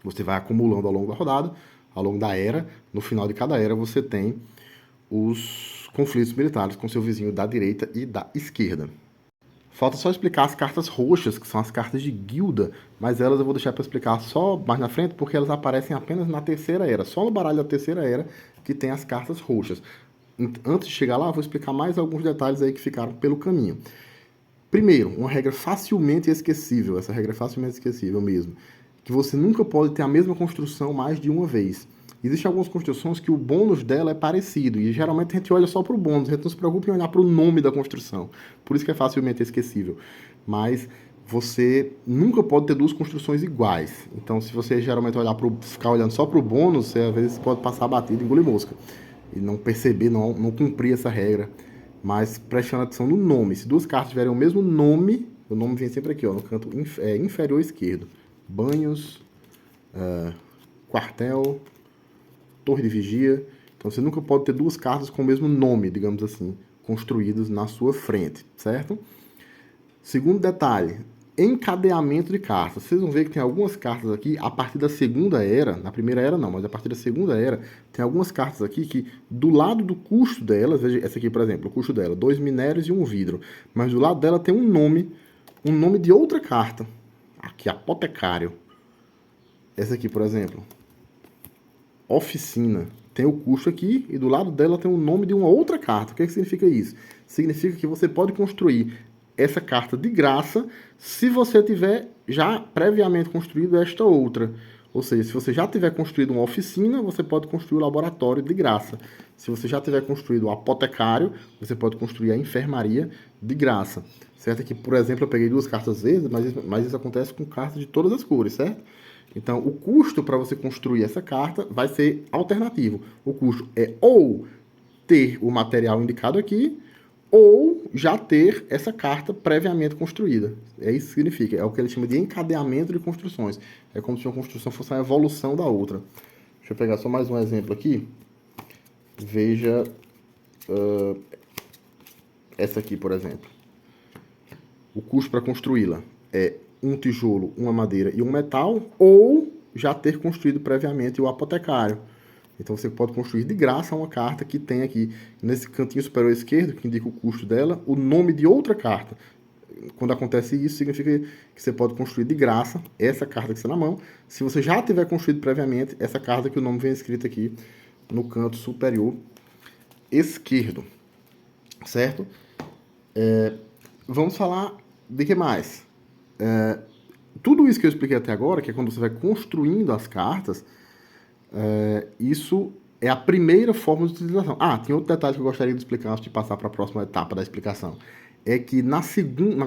Você vai acumulando ao longo da rodada, ao longo da era. No final de cada era, você tem os conflitos militares com seu vizinho da direita e da esquerda. Falta só explicar as cartas roxas, que são as cartas de guilda, mas elas eu vou deixar para explicar só mais na frente, porque elas aparecem apenas na terceira era. Só no baralho da terceira era que tem as cartas roxas. Antes de chegar lá, eu vou explicar mais alguns detalhes aí que ficaram pelo caminho. Primeiro, uma regra facilmente esquecível, essa regra é facilmente esquecível mesmo, que você nunca pode ter a mesma construção mais de uma vez. Existem algumas construções que o bônus dela é parecido, e geralmente a gente olha só para o bônus, a gente não se preocupa em olhar para o nome da construção. Por isso que é facilmente esquecível. Mas você nunca pode ter duas construções iguais. Então, se você geralmente ficar olhando só para o bônus, você às vezes pode passar batido e engolir mosca. E não perceber, não cumprir essa regra. Mas prestando atenção no nome. Se duas cartas tiverem o mesmo nome, o nome vem sempre aqui, ó, no canto inferior esquerdo. Banhos, quartel, torre de vigia. Então você nunca pode ter duas cartas com o mesmo nome, digamos assim, construídas na sua frente, certo? Segundo detalhe, encadeamento de cartas. Vocês vão ver que tem algumas cartas aqui, a partir da segunda era, na primeira era não, mas a partir da segunda era, tem algumas cartas aqui que, do lado do custo delas, veja, essa aqui, por exemplo, o custo dela, 2 minérios e 1 vidro, mas do lado dela tem um nome de outra carta. Aqui, apotecário. Essa aqui, por exemplo, oficina. Tem o custo aqui e do lado dela tem o nome de uma outra carta. O que significa isso? Significa que você pode construir essa carta de graça se você tiver já previamente construído esta outra. Ou seja, se você já tiver construído uma oficina, você pode construir o laboratório de graça. Se você já tiver construído o apotecário, você pode construir a enfermaria de graça. Certo? Aqui, por exemplo, eu peguei duas cartas verdes, mas isso acontece com cartas de todas as cores, certo? Então, o custo para você construir essa carta vai ser alternativo. O custo é ou ter o material indicado aqui, ou já ter essa carta previamente construída. É isso que significa. É o que ele chama de encadeamento de construções. É como se uma construção fosse a evolução da outra. Deixa eu pegar só mais um exemplo aqui. Veja essa aqui, por exemplo. O custo para construí-la é um tijolo, uma madeira e um metal, ou já ter construído previamente o apotecário. Então você pode construir de graça uma carta que tem aqui, nesse cantinho superior esquerdo, que indica o custo dela, o nome de outra carta. Quando acontece isso, significa que você pode construir de graça essa carta que está na mão. Se você já tiver construído previamente, essa carta que o nome vem escrito aqui no canto superior esquerdo. Certo? Vamos falar de que mais? Tudo isso que eu expliquei até agora, que é quando você vai construindo as cartas, isso é a primeira forma de utilização. Tem outro detalhe que eu gostaria de explicar antes de passar para a próxima etapa da explicação. É que na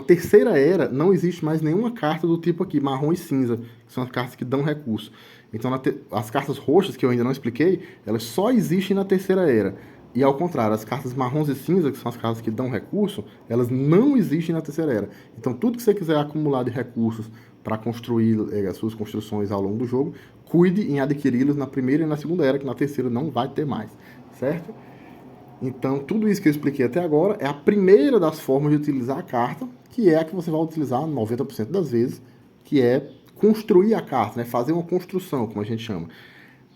terceira era não existe mais nenhuma carta do tipo aqui, marrom e cinza, que são as cartas que dão recurso. Então as cartas roxas, que eu ainda não expliquei, elas só existem na terceira era. E ao contrário, as cartas marrons e cinza, que são as cartas que dão recurso, elas não existem na terceira era. Então tudo que você quiser acumular de recursos para construir as suas construções ao longo do jogo, cuide em adquiri-los na primeira e na segunda era, que na terceira não vai ter mais, certo? Então, tudo isso que eu expliquei até agora é a primeira das formas de utilizar a carta, que é a que você vai utilizar 90% das vezes, que é construir a carta, né? Fazer uma construção, como a gente chama.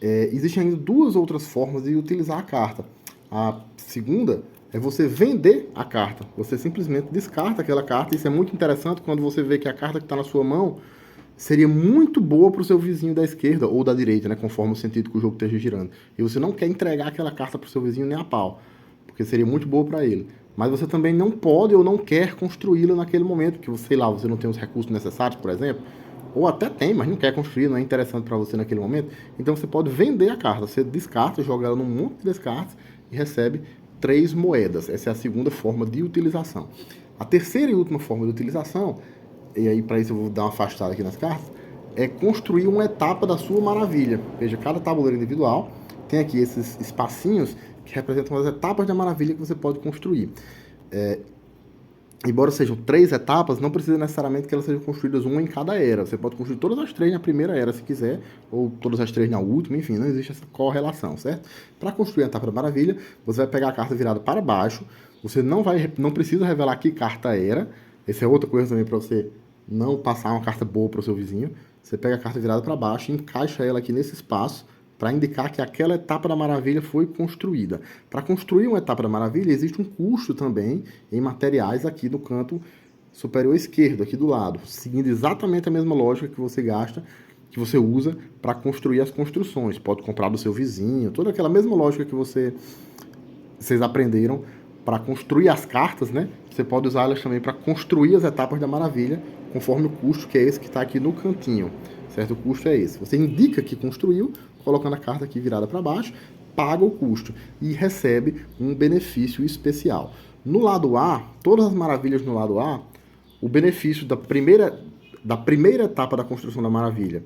Existem ainda duas outras formas de utilizar a carta. A segunda é você vender a carta. Você simplesmente descarta aquela carta. Isso é muito interessante quando você vê que a carta que está na sua mão seria muito boa para o seu vizinho da esquerda ou da direita, né, conforme o sentido que o jogo esteja girando. E você não quer entregar aquela carta para o seu vizinho nem a pau, porque seria muito boa para ele. Mas você também não pode ou não quer construí-la naquele momento, porque, sei lá, você não tem os recursos necessários, por exemplo, ou até tem, mas não quer construir, não é interessante para você naquele momento. Então você pode vender a carta. Você descarta, joga ela num monte de descartes e recebe 3 moedas. Essa é a segunda forma de utilização. A terceira e última forma de utilização, e aí para isso eu vou dar uma afastada aqui nas cartas, é construir uma etapa da sua maravilha. Veja, cada tabuleiro individual tem aqui esses espacinhos que representam as etapas da maravilha que você pode construir. Embora sejam 3 etapas, não precisa necessariamente que elas sejam construídas uma em cada era. Você pode construir todas as 3 na primeira era, se quiser, ou todas as 3 na última, enfim, não existe essa correlação, certo? Para construir a etapa da maravilha, você vai pegar a carta virada para baixo, você não precisa revelar que carta era, essa é outra coisa também para você não passar uma carta boa para o seu vizinho. Você pega a carta virada para baixo e encaixa ela aqui nesse espaço, para indicar que aquela etapa da maravilha foi construída. Para construir uma etapa da maravilha, existe um custo também em materiais aqui no canto superior esquerdo, aqui do lado, seguindo exatamente a mesma lógica que você gasta, que você usa para construir as construções. Pode comprar do seu vizinho, toda aquela mesma lógica que vocês aprenderam para construir as cartas, né? Você pode usar elas também para construir as etapas da maravilha, conforme o custo, que é esse que está aqui no cantinho. Certo? O custo é esse. Você indica que construiu, colocando a carta aqui virada para baixo, paga o custo e recebe um benefício especial. No lado A, todas as maravilhas no lado A, o benefício da primeira etapa da construção da maravilha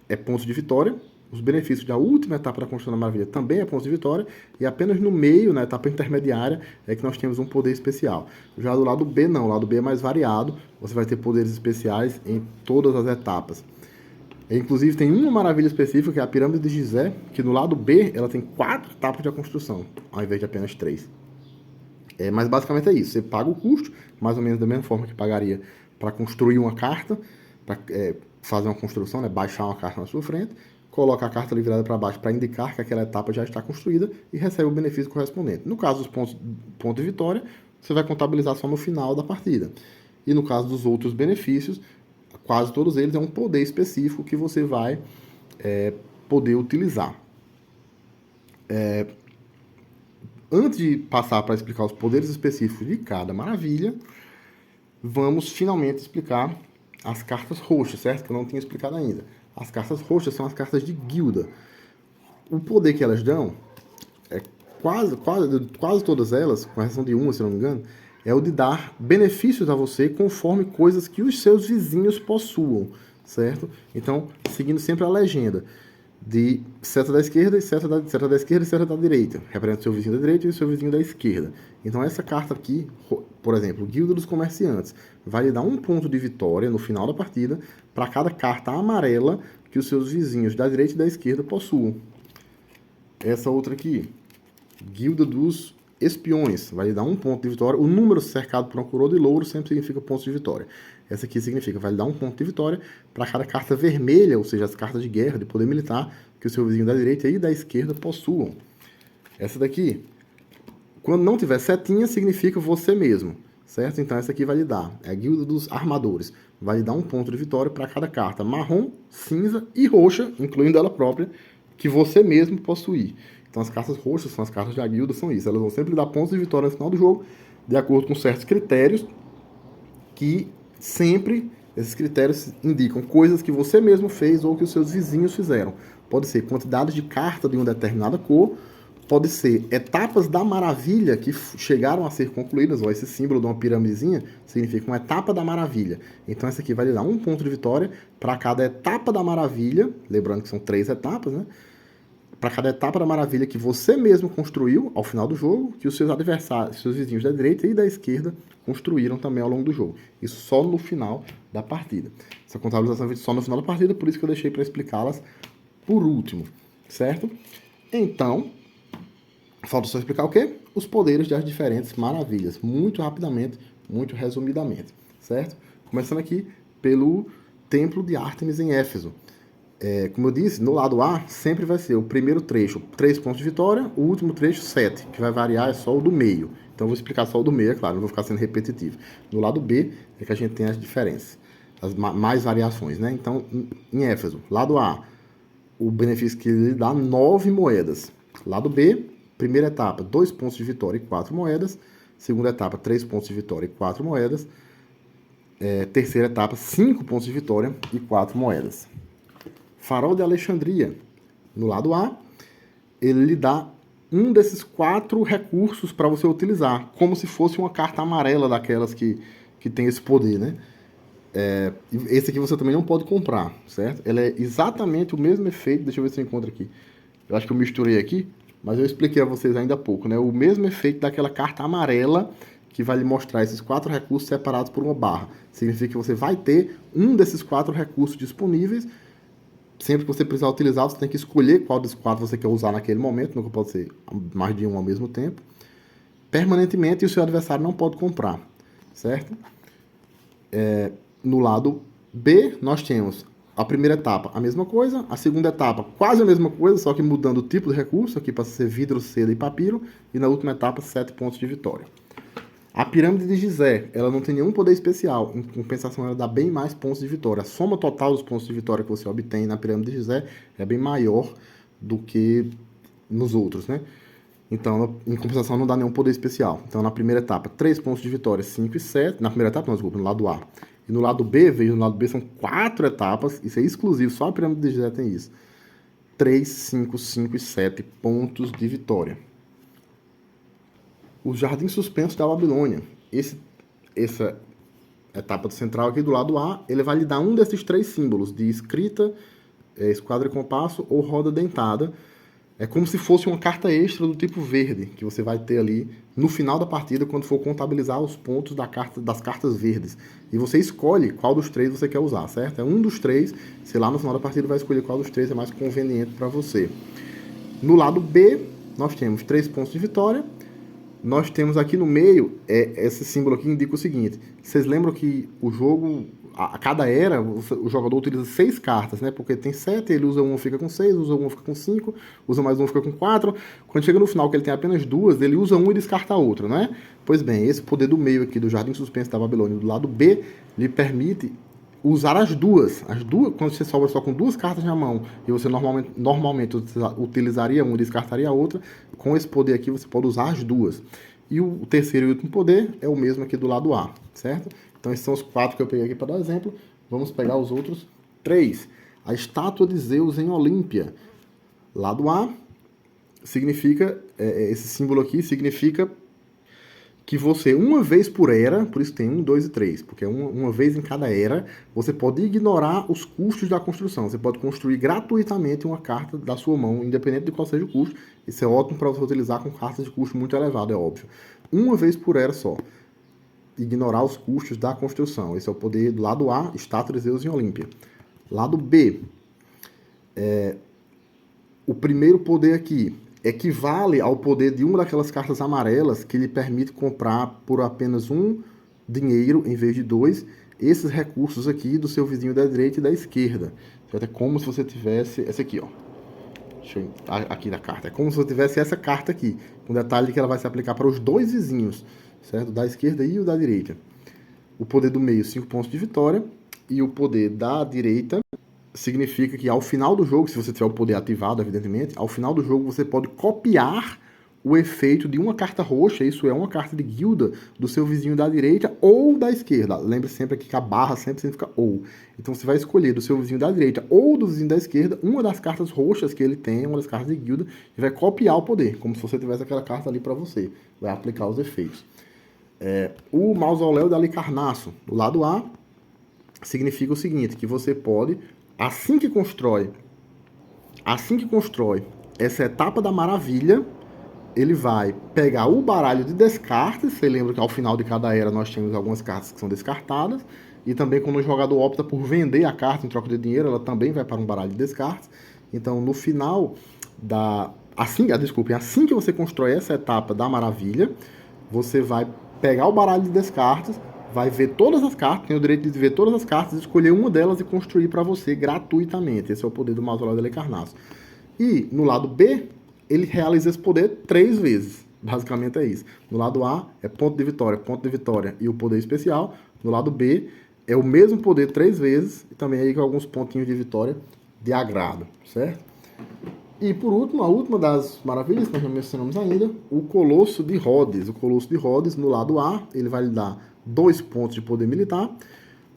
é pontos de vitória. Os benefícios da última etapa da construção da maravilha também é pontos de vitória. E apenas no meio, na etapa intermediária, é que nós temos um poder especial. Já do lado B, não. O lado B é mais variado. Você vai ter poderes especiais em todas as etapas. Inclusive, tem uma maravilha específica, que é a Pirâmide de Gizé, que no lado B, ela tem 4 etapas de construção, ao invés de apenas 3. Mas basicamente é isso. Você paga o custo, mais ou menos da mesma forma que pagaria para construir uma carta, para fazer uma construção, né, baixar uma carta na sua frente, coloca a carta ali virada para baixo para indicar que aquela etapa já está construída e recebe o benefício correspondente. No caso dos pontos de vitória, você vai contabilizar só no final da partida. E no caso dos outros benefícios, quase todos eles é um poder específico que você vai poder utilizar. Antes de passar para explicar os poderes específicos de cada maravilha, vamos finalmente explicar as cartas roxas, certo? Que eu não tinha explicado ainda. As cartas roxas são as cartas de guilda. O poder que elas dão, quase todas elas, com exceção de uma, se não me engano, é o de dar benefícios a você conforme coisas que os seus vizinhos possuam, certo? Então, seguindo sempre a legenda de seta da esquerda e seta da esquerda e seta da direita, representa o seu vizinho da direita e o seu vizinho da esquerda. Então essa carta aqui, por exemplo, Guilda dos Comerciantes, vai lhe dar um ponto de vitória no final da partida para cada carta amarela que os seus vizinhos da direita e da esquerda possuam. Essa outra aqui, Guilda dos Espiões, vai lhe dar um ponto de vitória. O número cercado por uma coroa de louro sempre significa pontos de vitória. Essa aqui significa, vai lhe dar um ponto de vitória para cada carta vermelha, ou seja, as cartas de guerra, de poder militar, que o seu vizinho da direita e da esquerda possuam. Essa daqui, quando não tiver setinha, significa você mesmo, certo? Então essa aqui vai lhe dar, é a Guilda dos Armadores, vai lhe dar um ponto de vitória para cada carta marrom, cinza e roxa, incluindo ela própria, que você mesmo possuir. Então as cartas roxas são as cartas da guilda, são isso. Elas vão sempre dar pontos de vitória no final do jogo, de acordo com certos critérios, que sempre esses critérios indicam coisas que você mesmo fez ou que os seus vizinhos fizeram. Pode ser quantidade de carta de uma determinada cor, pode ser etapas da maravilha que chegaram a ser concluídas, ou esse símbolo de uma piramidezinha significa uma etapa da maravilha. Então essa aqui vai lhe dar um ponto de vitória para cada etapa da maravilha, lembrando que são 3 etapas, né? Para cada etapa da maravilha que você mesmo construiu ao final do jogo, que os seus adversários, seus vizinhos da direita e da esquerda construíram também ao longo do jogo. Isso só no final da partida. Essa contabilização é só no final da partida, por isso que eu deixei para explicá-las por último, certo? Então, falta só explicar o quê? Os poderes das diferentes maravilhas, muito rapidamente, muito resumidamente, certo? Começando aqui pelo Templo de Ártemis em Éfeso. Como eu disse, no lado A sempre vai ser o primeiro trecho 3 pontos de vitória, o último trecho 7, que vai variar é só o do meio. Então eu vou explicar só o do meio, é claro, não vou ficar sendo repetitivo. No lado B é que a gente tem as diferenças, as mais variações, né? Então, em Éfeso, lado A, o benefício que ele dá 9 moedas. Lado B, primeira etapa, 2 pontos de vitória e 4 moedas. Segunda etapa, 3 pontos de vitória e 4 moedas. Terceira etapa, 5 pontos de vitória e 4 moedas. Farol de Alexandria, no lado A, ele lhe dá um desses 4 recursos para você utilizar, como se fosse uma carta amarela daquelas que tem esse poder, né? Esse aqui você também não pode comprar, certo? Ele é exatamente o mesmo efeito, deixa eu ver se eu encontro aqui. Eu acho que eu misturei aqui, mas eu expliquei a vocês ainda há pouco, né? O mesmo efeito daquela carta amarela que vai lhe mostrar esses 4 recursos separados por uma barra. Significa que você vai ter um desses 4 recursos disponíveis. Sempre que você precisar utilizar, você tem que escolher qual dos 4 você quer usar naquele momento, nunca pode ser mais de um ao mesmo tempo, permanentemente, e o seu adversário não pode comprar, certo? No lado B, nós temos a primeira etapa, a mesma coisa, a segunda etapa, quase a mesma coisa, só que mudando o tipo de recurso, aqui passa a ser vidro, seda e papiro, e na última etapa, 7 pontos de vitória. A pirâmide de Gizé, ela não tem nenhum poder especial, em compensação ela dá bem mais pontos de vitória. A soma total dos pontos de vitória que você obtém na pirâmide de Gizé é bem maior do que nos outros, né? Então, em compensação, não dá nenhum poder especial. Então, na primeira etapa, 3 pontos de vitória, 5 e 7. Na primeira etapa, não, desculpa, no lado A. E no lado B, veja, no lado B são 4 etapas, isso é exclusivo, só a pirâmide de Gizé tem isso. 3, 5, 5 e 7 pontos de vitória. Os Jardins Suspensos da Babilônia. Essa etapa central aqui do lado A, ele vai lhe dar um desses 3 símbolos, de escrita, esquadra e compasso ou roda dentada. É como se fosse uma carta extra do tipo verde, que você vai ter ali no final da partida, quando for contabilizar os pontos das cartas verdes. E você escolhe qual dos 3 você quer usar, certo? É um dos 3, sei lá, no final da partida vai escolher qual dos 3 é mais conveniente para você. No lado B, nós temos 3 pontos de vitória. Nós temos aqui no meio, esse símbolo aqui indica o seguinte: vocês lembram que o jogo, a cada era, o jogador utiliza 6 cartas, né? Porque tem 7, ele usa 1, fica com 6, usa 1, fica com 5, usa mais 1, fica com 4. Quando chega no final, que ele tem apenas 2, ele usa 1 e descarta a outra, né? Pois bem, esse poder do meio aqui, do Jardim Suspenso da Babilônia, do lado B, lhe permite usar as duas, quando você sobra só com 2 cartas na mão e você normalmente utilizaria uma e descartaria a outra, com esse poder aqui você pode usar as duas. E o terceiro e último poder é o mesmo aqui do lado A, certo? Então esses são os 4 que eu peguei aqui para dar exemplo. Vamos pegar os outros 3. A estátua de Zeus em Olímpia. Lado A significa, esse símbolo aqui significa que você, uma vez por era, por isso tem 1, 2 e 3, porque uma vez em cada era, você pode ignorar os custos da construção. Você pode construir gratuitamente uma carta da sua mão, independente de qual seja o custo. Isso é ótimo para você utilizar com cartas de custo muito elevado, é óbvio. Uma vez por era só. Ignorar os custos da construção. Esse é o poder do lado A, estátua de Zeus em Olímpia. Lado B, o primeiro poder aqui equivale ao poder de uma daquelas cartas amarelas que lhe permite comprar por apenas 1 dinheiro em vez de 2 esses recursos aqui do seu vizinho da direita e da esquerda. É como se você tivesse essa aqui, ó. Deixa eu aqui na carta. É como se você tivesse essa carta aqui, com detalhe que ela vai se aplicar para os 2 vizinhos, certo? Da esquerda e o da direita. O poder do meio, 5 pontos de vitória, e o poder da direita significa que ao final do jogo, se você tiver o poder ativado, evidentemente, ao final do jogo você pode copiar o efeito de uma carta roxa, isso é uma carta de guilda do seu vizinho da direita ou da esquerda. Lembre sempre aqui que a barra sempre significa ou. Então você vai escolher do seu vizinho da direita ou do vizinho da esquerda uma das cartas roxas que ele tem, uma das cartas de guilda, e vai copiar o poder, como se você tivesse aquela carta ali para você. Vai aplicar os efeitos. O mausoléu de Alicarnasso, do lado A, significa o seguinte, que você pode, assim que constrói essa etapa da maravilha, ele vai pegar o baralho de descartes. Você lembra que ao final de cada era nós temos algumas cartas que são descartadas, e também quando o jogador opta por vender a carta em troca de dinheiro, ela também vai para um baralho de descartes. Então no final assim que você constrói essa etapa da maravilha, você vai pegar o baralho de descartes, vai ver todas as cartas, tem o direito de ver todas as cartas, escolher uma delas e construir para você gratuitamente. Esse é o poder do Mausoléu de Alicarnasso. E no lado B, ele realiza esse poder 3 vezes. Basicamente é isso. No lado A é ponto de vitória e o poder especial. No lado B é o mesmo poder 3 vezes e também aí com alguns pontinhos de vitória de agrado, certo? E por último, a última das maravilhas que nós não mencionamos ainda, o Colosso de Rhodes. O Colosso de Rhodes, no lado A, ele vai lhe dar 2 pontos de poder militar.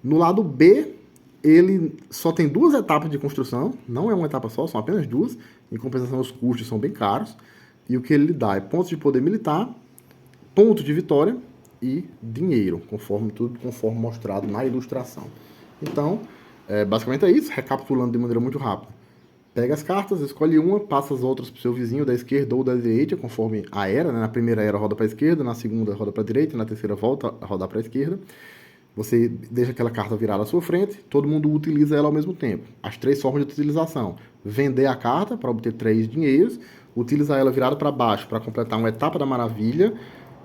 No lado B, ele só tem 2 etapas de construção, não é uma etapa só, são apenas 2. Em compensação, os custos são bem caros. E o que ele lhe dá é pontos de poder militar, ponto de vitória e dinheiro, conforme mostrado na ilustração. Então, basicamente é isso, recapitulando de maneira muito rápida. Pega as cartas, escolhe uma, passa as outras para o seu vizinho da esquerda ou da direita, conforme a era, né? Na primeira era roda para a esquerda, na segunda roda para a direita, na terceira volta a rodar para a esquerda. Você deixa aquela carta virada à sua frente, todo mundo utiliza ela ao mesmo tempo. As 3 formas de utilização: vender a carta para obter 3 dinheiros, utilizar ela virada para baixo para completar uma etapa da maravilha,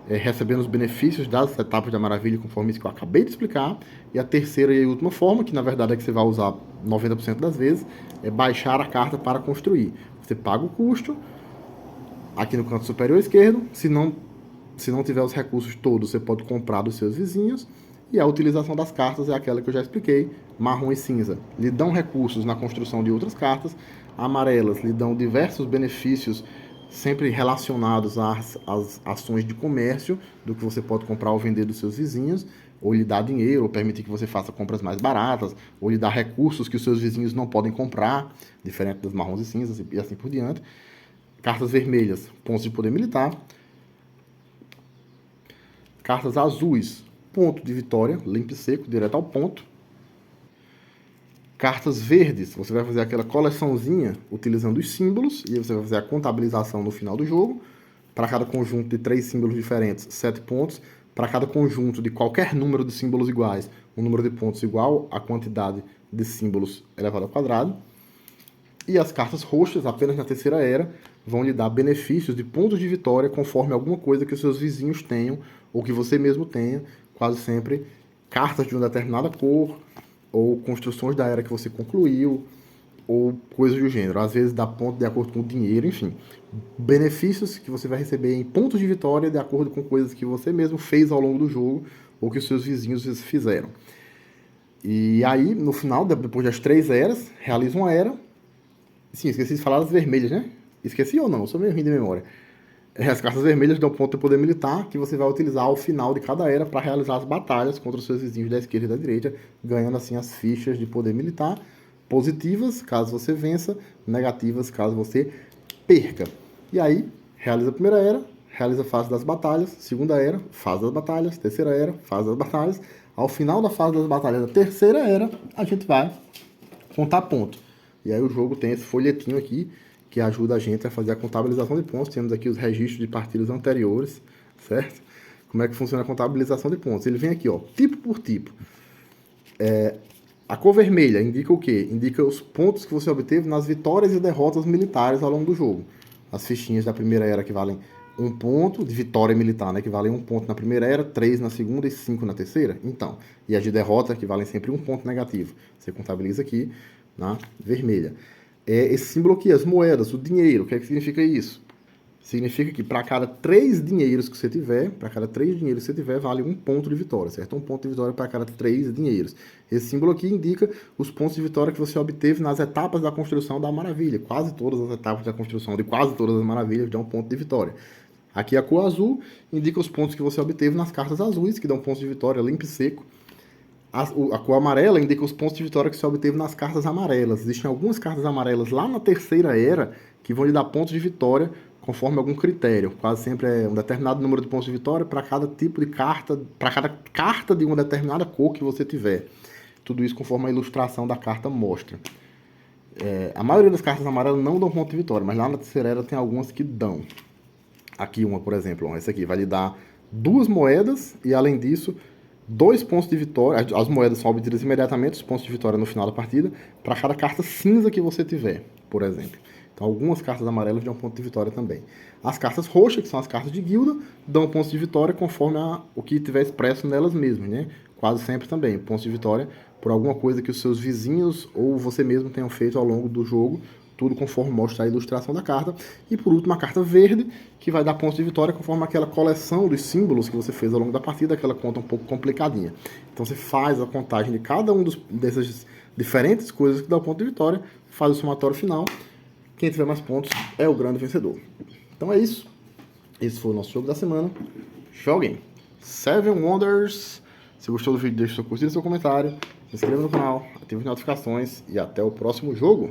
recebendo os benefícios das etapas da maravilha, conforme isso que eu acabei de explicar. E a terceira e última forma, que na verdade é que você vai usar 90% das vezes, é baixar a carta para construir. Você paga o custo, aqui no canto superior esquerdo. Se não tiver os recursos todos, você pode comprar dos seus vizinhos. E a utilização das cartas é aquela que eu já expliquei, marrom e cinza. Lhe dão recursos na construção de outras cartas, amarelas lhe dão diversos benefícios sempre relacionados às ações de comércio, do que você pode comprar ou vender dos seus vizinhos, ou lhe dar dinheiro, ou permitir que você faça compras mais baratas, ou lhe dar recursos que os seus vizinhos não podem comprar, diferente das marrons e cinzas e assim por diante. Cartas vermelhas, pontos de poder militar. Cartas azuis, ponto de vitória, limpo e seco, direto ao ponto. Cartas verdes, você vai fazer aquela coleçãozinha utilizando os símbolos, e aí você vai fazer a contabilização no final do jogo. Para cada conjunto de 3 símbolos diferentes, 7 pontos. Para cada conjunto de qualquer número de símbolos iguais, um número de pontos igual à quantidade de símbolos elevado ao quadrado. E as cartas roxas, apenas na terceira era, vão lhe dar benefícios de pontos de vitória conforme alguma coisa que os seus vizinhos tenham, ou que você mesmo tenha, quase sempre cartas de uma determinada cor, ou construções da era que você concluiu, ou coisas do gênero. Às vezes dá ponto de acordo com o dinheiro, enfim. Benefícios que você vai receber em pontos de vitória de acordo com coisas que você mesmo fez ao longo do jogo, ou que os seus vizinhos fizeram. E aí, no final, depois das 3 eras, realiza uma era. Sim, esqueci de falar das vermelhas, né? Esqueci ou não? Eu sou meio ruim de memória. As cartas vermelhas dão ponto de poder militar que você vai utilizar ao final de cada era para realizar as batalhas contra os seus vizinhos da esquerda e da direita, ganhando assim as fichas de poder militar positivas, caso você vença, negativas, caso você perca. E aí, realiza a primeira era, realiza a fase das batalhas, segunda era, fase das batalhas, terceira era, fase das batalhas. Ao final da fase das batalhas da terceira era, a gente vai contar ponto. E aí o jogo tem esse folhetinho aqui, que ajuda a gente a fazer a contabilização de pontos. Temos aqui os registros de partidas anteriores, certo? Como é que funciona a contabilização de pontos? Ele vem aqui, ó, tipo por tipo. A cor vermelha indica o quê? Indica os pontos que você obteve nas vitórias e derrotas militares ao longo do jogo. As fichinhas da primeira era que valem 1 ponto, de vitória militar, né? Que valem 1 ponto na primeira era, 3 na segunda e 5 na terceira. Então, e as de derrota que valem sempre 1 ponto negativo. Você contabiliza aqui na vermelha. Esse símbolo aqui, as moedas, o dinheiro, o que é que significa isso? Significa que para cada 3 dinheiros que você tiver, vale 1 ponto de vitória, certo? 1 ponto de vitória para cada 3 dinheiros. Esse símbolo aqui indica os pontos de vitória que você obteve nas etapas da construção da maravilha. Quase todas as etapas da construção de quase todas as maravilhas dão 1 ponto de vitória. Aqui a cor azul indica os pontos que você obteve nas cartas azuis, que dão pontos de vitória limpo e seco. A cor amarela indica os pontos de vitória que você obteve nas cartas amarelas. Existem algumas cartas amarelas lá na terceira era que vão lhe dar pontos de vitória conforme algum critério. Quase sempre é um determinado número de pontos de vitória para cada tipo de carta, para cada carta de uma determinada cor que você tiver. Tudo isso conforme a ilustração da carta mostra. A maioria das cartas amarelas não dão ponto de vitória, mas lá na terceira era tem algumas que dão. Aqui uma, por exemplo, essa aqui vai lhe dar 2 moedas e, além disso, 2 pontos de vitória. As moedas são obtidas imediatamente, os pontos de vitória no final da partida, para cada carta cinza que você tiver, por exemplo. Então, algumas cartas amarelas dão ponto de vitória também. As cartas roxas, que são as cartas de guilda, dão pontos de vitória conforme o que tiver expresso nelas mesmas, né? Quase sempre também, pontos de vitória por alguma coisa que os seus vizinhos ou você mesmo tenham feito ao longo do jogo, tudo conforme mostra a ilustração da carta. E por último, a carta verde, que vai dar pontos de vitória conforme aquela coleção dos símbolos que você fez ao longo da partida, aquela conta um pouco complicadinha. Então você faz a contagem de cada um dessas diferentes coisas que dá o ponto de vitória, faz o somatório final. Quem tiver mais pontos é o grande vencedor. Então é isso. Esse foi o nosso jogo da semana. Joguem! Seven Wonders. Se gostou do vídeo, deixe seu curtir e seu comentário. Se inscreva no canal, ative as notificações e até o próximo jogo.